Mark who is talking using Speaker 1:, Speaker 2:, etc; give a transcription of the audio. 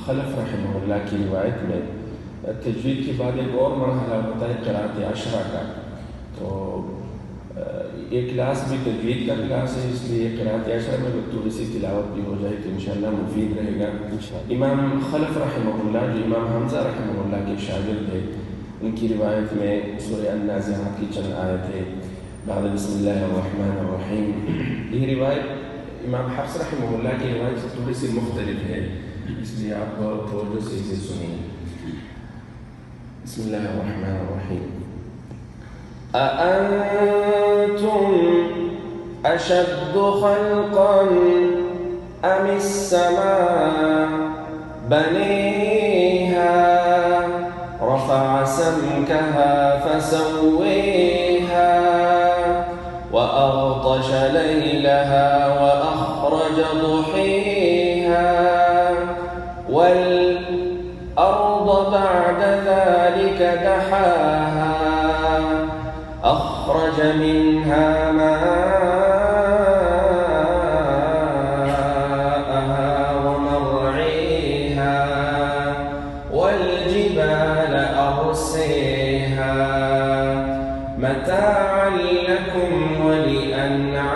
Speaker 1: खलफ रहमहुल्लाह की रिवायत में तजवीद के बाद एक और मरहला होता है क़िराअत अशरा का। तो ये क्लास भी तजवीद का क्लास है, इसलिए क़िराअत अशरा में थोड़ी सी तिलावत भी हो जाए तो इंशाअल्लाह मुफीद रहेगा। इमाम खलफ रहमहुल्लाह जो इमाम हमज़ा रहमहुल्लाह के शागिर्द थे, उनकी रिवायत में सूरह अन-नाज़िआत की चंद आयतें बाद बिस्मिल्लाहिर्रहमानिर्रहीम। ये रिवायत इमाम हफ्स रहमहुल्लाह की रिवायत से थोड़ी सी मुख्तलिफ है, इसलिए आप तवज्जो से इसे सुनिए। बिस्मिल्लाहिर्रहमानिर्रहीम। अअंतुम अशद्दु खल्क़न अमिस्समा बनीहा रफ़अ समकहा फसव्वीहा वअग़तश लैलहा वअख़रज दुहीहा वल्अर्द बअद ज़ालिक दहाहा अख़रज मिन्हा माअहा वमर्'ीहा वल्जिबाल अरसेहा मताअन लकुम वलिअन'आमिकुम